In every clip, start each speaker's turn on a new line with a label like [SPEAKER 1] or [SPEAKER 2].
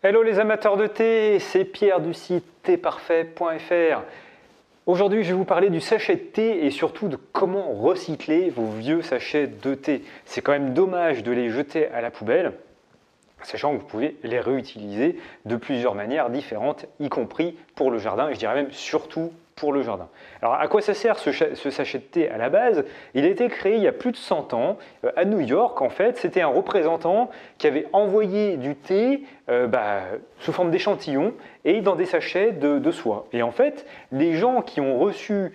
[SPEAKER 1] Hello les amateurs de thé, c'est Pierre du site théparfait.fr. Aujourd'hui, je vais vous parler du sachet de thé et surtout de comment recycler vos vieux sachets de thé. C'est quand même dommage de les jeter à la poubelle, sachant que vous pouvez les réutiliser de plusieurs manières différentes, y compris pour le jardin, et je dirais même surtout pour le jardin. Alors à quoi ça sert ce sachet de thé à la base? Il a été créé il y a plus de 100 ans à New York. En fait, c'était un représentant qui avait envoyé du thé sous forme d'échantillons et dans des sachets de soie. Et en fait, les gens qui ont reçu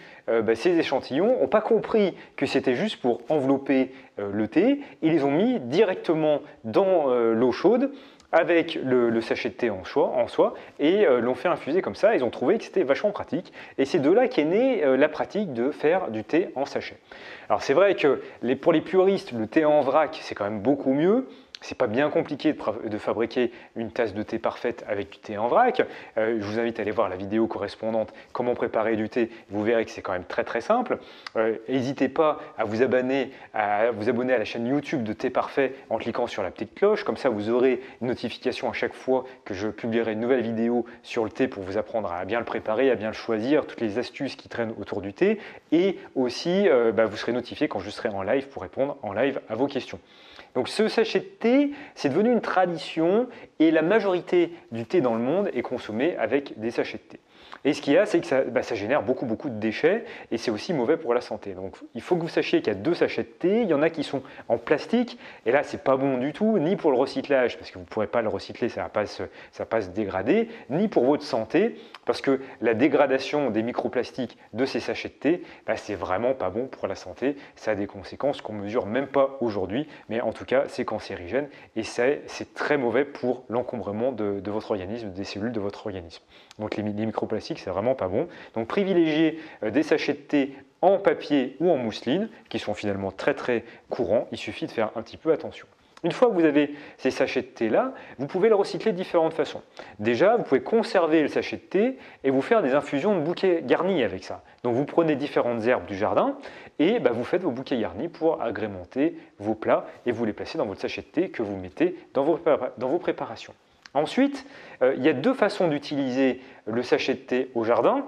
[SPEAKER 1] ces échantillons n'ont pas compris que c'était juste pour envelopper le thé. Ils les ont mis directement dans l'eau chaude avec le sachet de thé en soie et l'ont fait infuser comme ça. Ils ont trouvé que c'était vachement pratique et c'est de là qu'est née la pratique de faire du thé en sachet. Alors c'est vrai que pour les puristes, le thé en vrac c'est quand même beaucoup mieux. C'est pas bien compliqué de fabriquer une tasse de thé parfaite avec du thé en vrac. Je vous invite à aller voir la vidéo correspondante comment préparer du thé. Vous verrez que c'est quand même très simple. N'hésitez pas à vous abonner à la chaîne YouTube de Thé Parfait en cliquant sur la petite cloche. Comme ça, vous aurez une notification à chaque fois que je publierai une nouvelle vidéo sur le thé pour vous apprendre à bien le préparer, à bien le choisir, toutes les astuces qui traînent autour du thé. Et aussi, vous serez notifié quand je serai en live pour répondre en live à vos questions. Donc ce sachet de thé, c'est devenu une tradition et la majorité du thé dans le monde est consommé avec des sachets de thé. Et ce qu'il y a, c'est que ça génère beaucoup de déchets et c'est aussi mauvais pour la santé. Donc il faut que vous sachiez qu'il y a deux sachets de thé. Il y en a qui sont en plastique et là, c'est pas bon du tout, ni pour le recyclage parce que vous ne pourrez pas le recycler, ça va pas se dégrader, ni pour votre santé parce que la dégradation des microplastiques de ces sachets de thé, c'est vraiment pas bon pour la santé. Ça a des conséquences qu'on ne mesure même pas aujourd'hui, mais en tout cas, c'est cancérigène et c'est très mauvais pour l'encombrement de votre organisme, des cellules de votre organisme. Donc les microplastiques, c'est vraiment pas bon. Donc privilégiez des sachets de thé en papier ou en mousseline, qui sont finalement très courants. Il suffit de faire un petit peu attention. Une fois que vous avez ces sachets de thé là, vous pouvez le recycler de différentes façons. Déjà, vous pouvez conserver le sachet de thé et vous faire des infusions de bouquets garnis avec ça. Donc vous prenez différentes herbes du jardin et vous faites vos bouquets garnis pour agrémenter vos plats et vous les placez dans votre sachet de thé que vous mettez dans vos préparations. Ensuite, il y a deux façons d'utiliser le sachet de thé au jardin.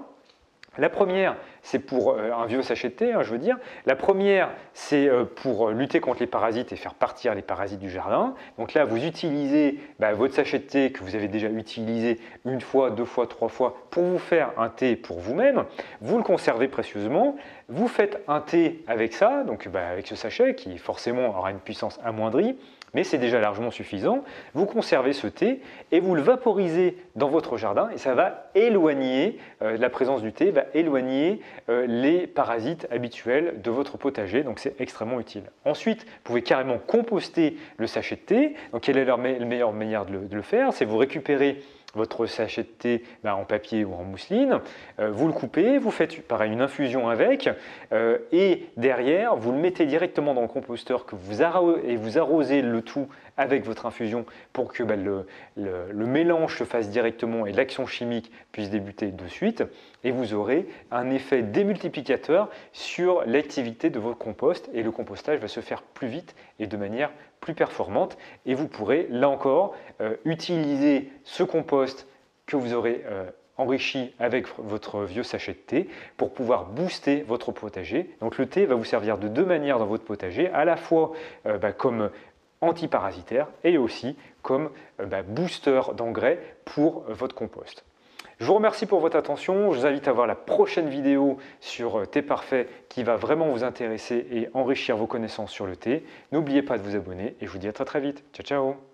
[SPEAKER 1] La première, c'est pour un vieux sachet de thé, je veux dire. La première, c'est pour lutter contre les parasites et faire partir les parasites du jardin. Donc là, vous utilisez votre sachet de thé que vous avez déjà utilisé une fois, deux fois, trois fois pour vous faire un thé pour vous-même. Vous le conservez précieusement. Vous faites un thé avec ça, donc avec ce sachet qui forcément aura une puissance amoindrie. Mais c'est déjà largement suffisant. Vous conservez ce thé et vous le vaporisez dans votre jardin et ça va éloigner, la présence du thé va éloigner les parasites habituels de votre potager, donc c'est extrêmement utile. Ensuite, vous pouvez carrément composter le sachet de thé. Donc quelle est la meilleure manière de le faire? C'est vous récupérer votre sachet de thé en papier ou en mousseline, vous le coupez, vous faites pareil une infusion avec et derrière vous le mettez directement dans le composteur et vous arrosez le tout avec votre infusion pour que le mélange se fasse directement et l'action chimique puisse débuter de suite et vous aurez un effet démultiplicateur sur l'activité de votre compost et le compostage va se faire plus vite et de manière plus performante et vous pourrez là encore utiliser ce compost que vous aurez enrichi avec votre vieux sachet de thé pour pouvoir booster votre potager. Donc le thé va vous servir de deux manières dans votre potager, à la fois comme antiparasitaire et aussi comme booster d'engrais pour votre compost. Je vous remercie pour votre attention. Je vous invite à voir la prochaine vidéo sur Thé Parfait qui va vraiment vous intéresser et enrichir vos connaissances sur le thé. N'oubliez pas de vous abonner et je vous dis à très vite. Ciao, ciao!